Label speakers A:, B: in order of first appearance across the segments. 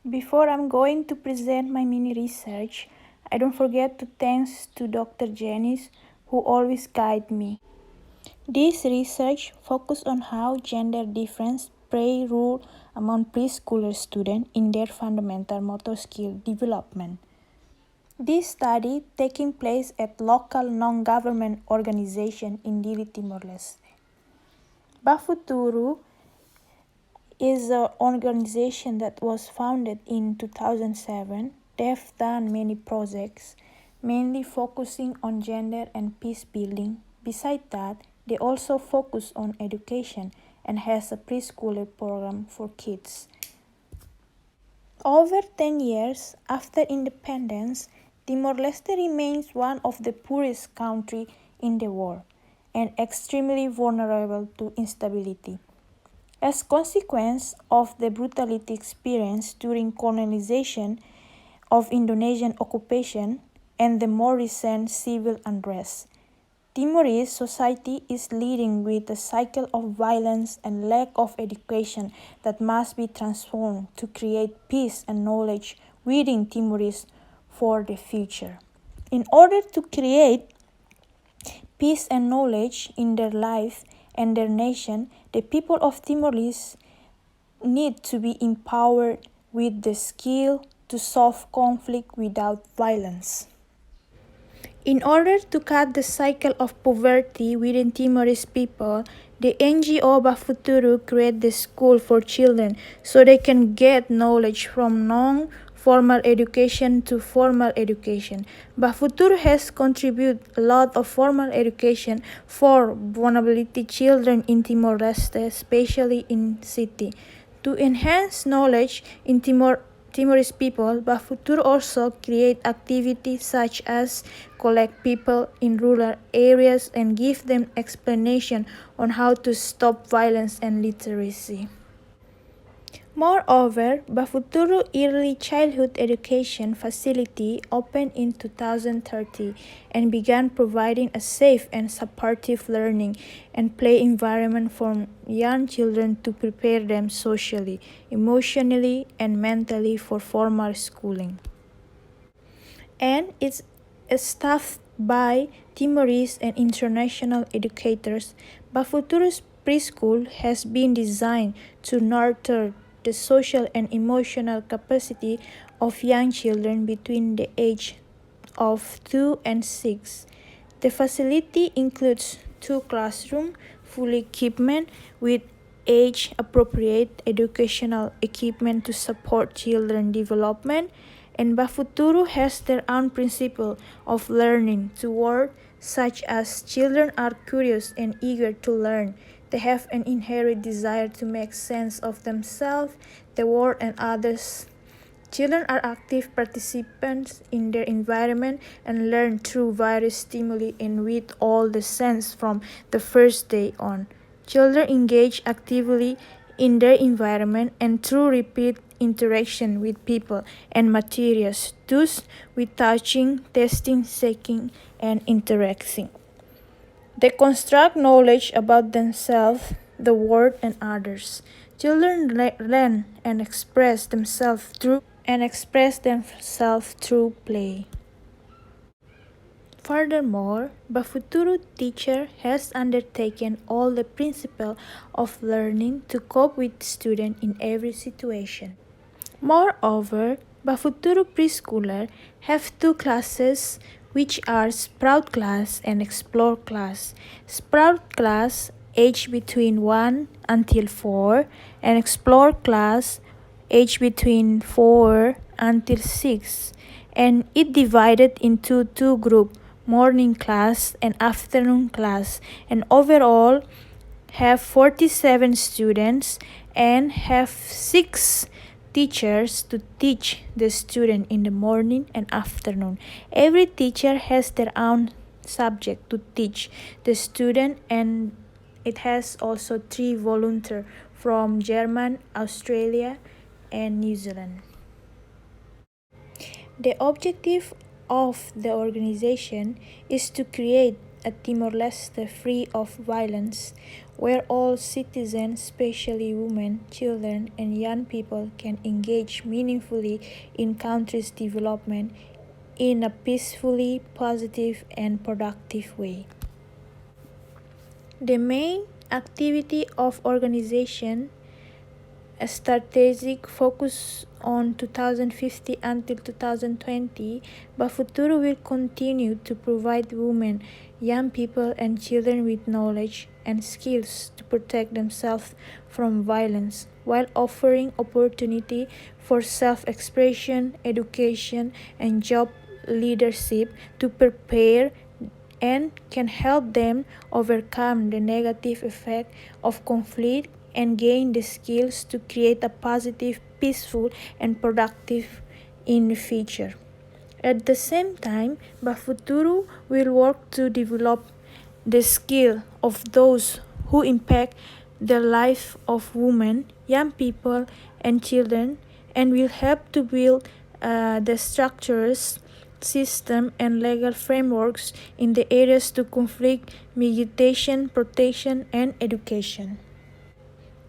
A: Before I'm going to present my mini research, I don't forget to thanks to Dr. Janice who always guide me. This research focused on how gender difference play role among preschooler students in their fundamental motor skill development. This study taking place at local non-government organization in Dili, Timor-Leste. Bafuturu is an organization that was founded in 2007. They've done many projects, mainly focusing on gender and peace building. Besides that, they also focus on education and has a preschooler program for kids. Over 10 years after independence, Timor-Leste remains one of the poorest countries in the world and extremely vulnerable to instability. As consequence of the brutality experienced during colonization of Indonesian occupation and the more recent civil unrest, Timorese society is leading with a cycle of violence and lack of education that must be transformed to create peace and knowledge within Timorese for the future. In order to create peace and knowledge in their life and their nation, the people of Timor-Leste need to be empowered with the skill to solve conflict without violence. In order to cut the cycle of poverty within Timorese people, the NGO Bafuturu created the school for children so they can get knowledge from non-formal education to formal education. Bafuturu has contributed a lot of formal education for vulnerability children in Timor-Leste, especially in city. To enhance knowledge in Timorese people, Bafuturu also create activities such as collect people in rural areas and give them explanation on how to stop violence and literacy. Moreover, Bafuturu Early Childhood Education Facility opened in 2013 and began providing a safe and supportive learning and play environment for young children to prepare them socially, emotionally, and mentally for formal schooling. And it's staffed by Timorese and international educators. Bafuturu's preschool has been designed to nurture the social and emotional capacity of young children between the age of 2 and 6. The facility includes 2 classrooms, full equipment with age-appropriate educational equipment to support children development, and Bafuturu has their own principle of learning toward such as children are curious and eager to learn. They have an inherent desire to make sense of themselves, the world, and others. Children are active participants in their environment and learn through various stimuli and with all the sense from the first day on. Children engage actively in their environment and through repeat interaction with people and materials, thus with touching, tasting, shaking, and interacting. They construct knowledge about themselves, the world, and others. Children learn and express themselves through play. Furthermore, Bafuturu teacher has undertaken all the principle of learning to cope with students in every situation. Moreover, Bafuturu preschooler have 2 classes which are Sprout class and Explore class. Sprout class age between 1 until 4 and Explore class age between 4 until 6, and it divided into 2 groups, morning class and afternoon class, and overall have 47 students and have 6 teachers to teach the student in the morning and afternoon. Every teacher has their own subject to teach the student, and it has also 3 volunteers from Germany, Australia, and New Zealand. The objective of the organization is to create a Timor-Leste free of violence, where all citizens, especially women, children, and young people, can engage meaningfully in country's development in a peacefully, positive, and productive way. The main activity of organization, a strategic focus on 2050 until 2020, Bafuturo will continue to provide women, young people, and children with knowledge and skills to protect themselves from violence, while offering opportunity for self-expression, education, and job leadership to prepare and can help them overcome the negative effect of conflict and gain the skills to create a positive, peaceful, and productive in the future. At the same time, Bafuturo will work to develop the skill of those who impact the life of women, young people, and children, and will help to build the structures, system, and legal frameworks in the areas to conflict mitigation, protection, and education.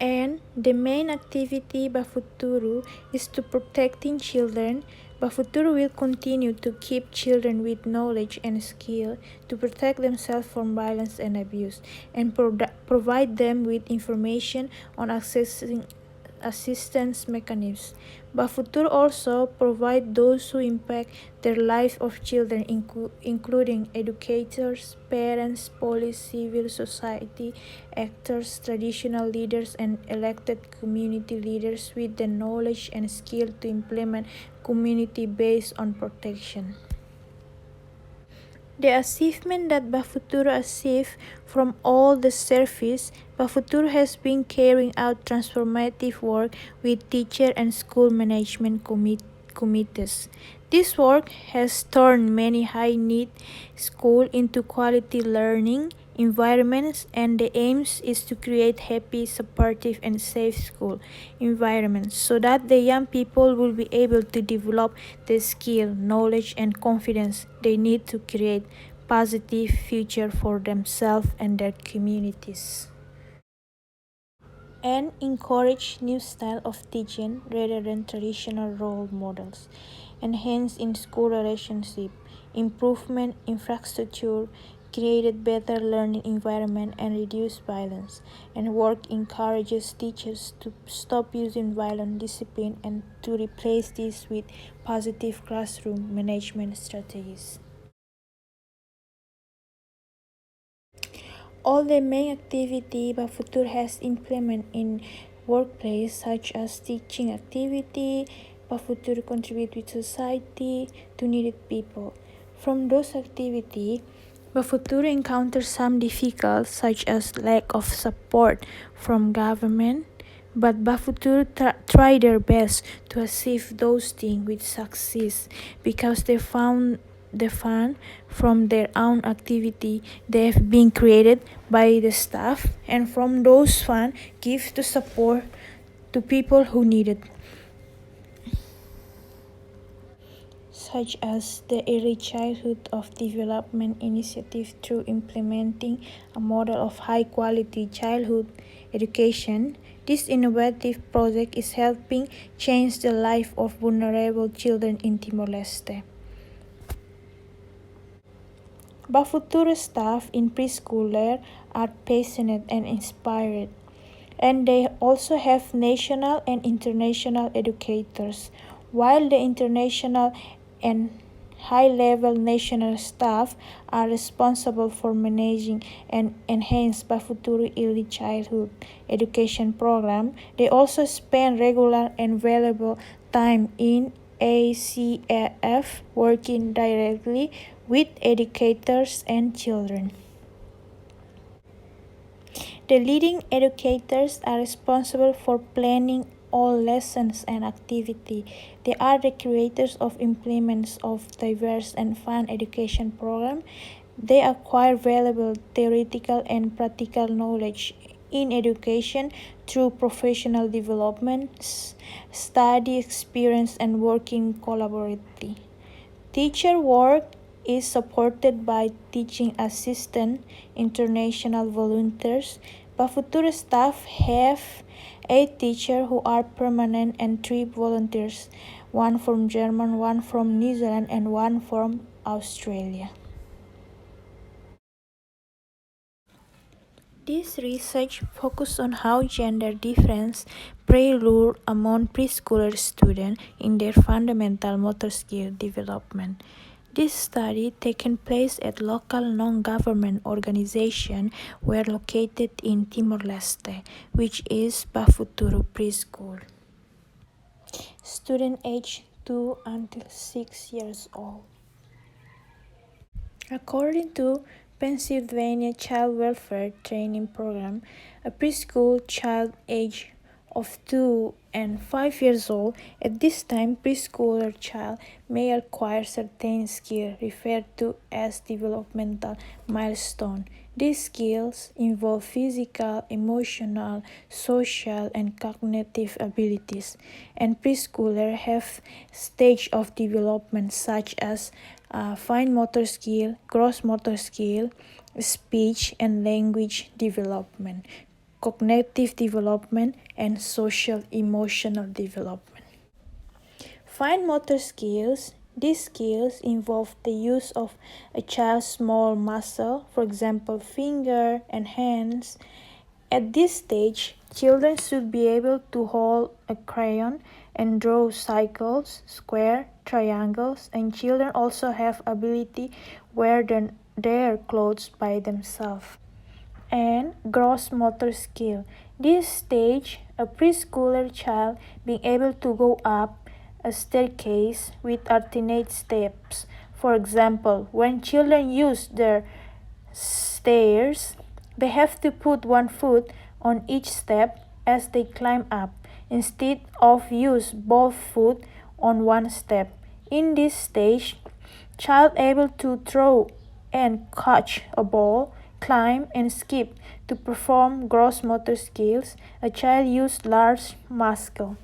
A: And the main activity Bafuturo is to protecting children. Bafuturo will continue to keep children with knowledge and skill to protect themselves from violence and abuse, and provide them with information on accessing assistance mechanisms. Bafuturo also provide those who impact the life of children, including educators, parents, police, civil society actors, traditional leaders, and elected community leaders with the knowledge and skill to implement community based on protection. The achievement that Bafuturo achieved from all the service, Bafuturo has been carrying out transformative work with teacher and school management committees. This work has turned many high-need schools into quality learning environments, and the aims is to create happy, supportive, and safe school environments so that the young people will be able to develop the skill, knowledge, and confidence they need to create positive future for themselves and their communities, and encourage new style of teaching rather than traditional role models, enhance in school relationship, improvement infrastructure, created better learning environment and reduce violence, and work encourages teachers to stop using violent discipline and to replace this with positive classroom management strategies. All the main activity Bafutur has implemented in workplace such as teaching activity, Bafutur contribute with society to needed people. From those activities, Bafutur encounters some difficulties such as lack of support from government, but Bafutur try their best to achieve those things with success because they found the fund from their own activity they have been created by the staff, and from those funds give to support to people who need it, such as the Early Childhood of Development Initiative through implementing a model of high-quality childhood education. This innovative project is helping change the life of vulnerable children in Timor-Leste. Bafutura staff in preschooler are passionate and inspired, and they also have national and international educators, while the international and high-level national staff are responsible for managing and enhance Bafuturu Early Childhood Education Program. They also spend regular and valuable time in ACAF working directly with educators and children. The leading educators are responsible for planning all lessons and activity. They are the creators of implements of diverse and fun education program. They acquire valuable theoretical and practical knowledge in education through professional development, study experience, and working collaboratively. Teacher work is supported by teaching assistant international volunteers. Bafuturo staff have 8 teachers who are permanent and 3 volunteers, 1 from Germany, 1 from New Zealand, and 1 from Australia. This research focuses on how gender difference prelude among preschooler students in their fundamental motor skill development. This study, taken place at local non-government organization, were located in Timor-Leste, which is Bafuturo Preschool. Student age 2 until 6 years old. According to Pennsylvania Child Welfare Training Program, a preschool child age of 2 and 5 years old, at this time preschooler child may acquire certain skills referred to as developmental milestone. These skills involve physical, emotional, social, and cognitive abilities, and preschoolers have stages of development such as fine motor skill, gross motor skill, speech and language development, cognitive development, and social emotional development. Fine motor skills. These skills involve the use of a child's small muscle, for example, finger and hands. At this stage, children should be able to hold a crayon and draw circles, square, triangles, and children also have ability wear their clothes by themselves. And gross motor skill. This stage, a preschooler child being able to go up a staircase with alternate steps. For example, when children use their stairs, they have to put one foot on each step as they climb up, instead of use both foot on one step. In this stage, child able to throw and catch a ball, climb and skip. To perform gross motor skills, a child uses large muscle.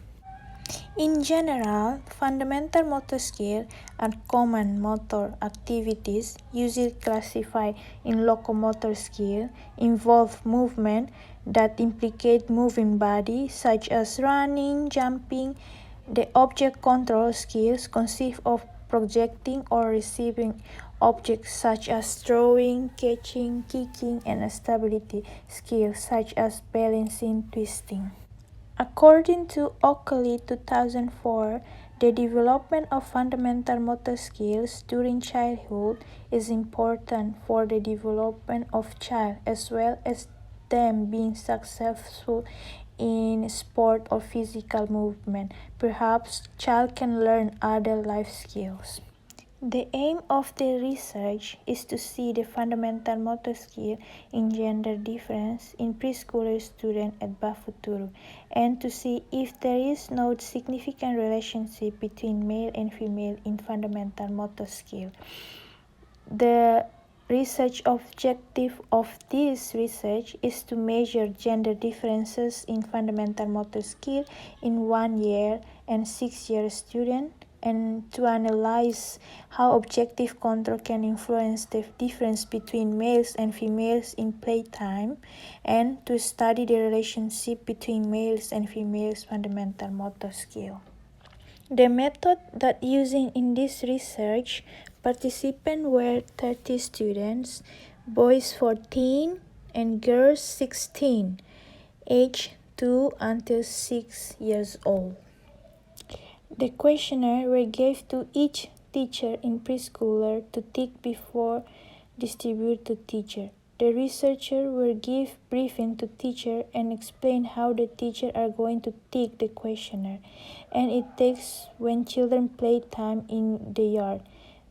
A: In general, fundamental motor skills are common motor activities usually classified in locomotor skill, involve movement that implicate moving body such as running, jumping. The object control skills consist of projecting or receiving objects such as throwing, catching, kicking, and stability skills such as balancing, twisting. According to Oakley 2004, the development of fundamental motor skills during childhood is important for the development of child as well as them being successful in sport or physical movement. Perhaps child can learn other life skills. The aim of the research is to see the fundamental motor skill in gender difference in preschooler students at Bafuturo and to see if there is no significant relationship between male and female in fundamental motor skill. The research objective of this research is to measure gender differences in fundamental motor skill in 1 year and 6 year students and to analyze how objective control can influence the difference between males and females in playtime and to study the relationship between males and females fundamental motor skill. The method that using in this research, participants were 30 students, boys 14 and girls 16, age 2 until 6 years old. The questionnaire were given to each teacher in preschooler to tick before distributed to teacher. The researcher will give briefing to teacher and explain how the teacher are going to take the questionnaire, and it takes when children play time in the yard.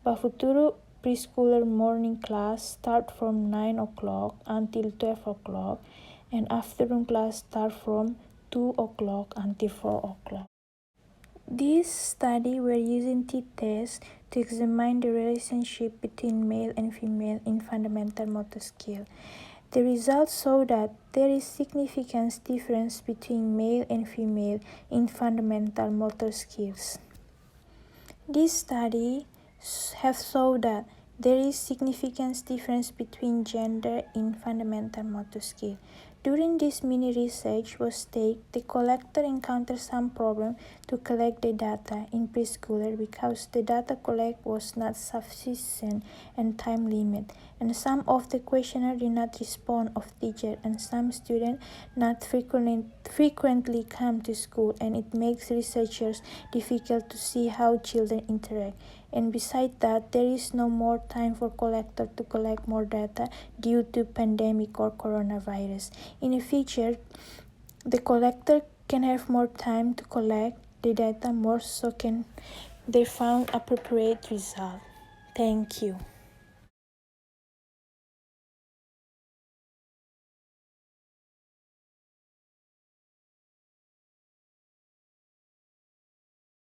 A: Bafuturo preschooler morning class start from 9 o'clock until 12 o'clock, and afternoon class start from 2 o'clock until 4 o'clock. This study were using t-tests to examine the relationship between male and female in fundamental motor skill. The results show that there is significant difference between male and female in fundamental motor skills. This study have shown that There is significant difference between gender in fundamental motor skill. During this mini research was taken, the collector encountered some problem to collect the data in preschooler because the data collect was not sufficient and time limit, and some of the questionnaire did not respond of teacher, and some students not frequently come to school, and it makes researchers difficult to see how children interact. And besides that, there is no more time for collector to collect more data due to pandemic or coronavirus. In the future, the collector can have more time to collect the data more so can they found appropriate result. Thank you.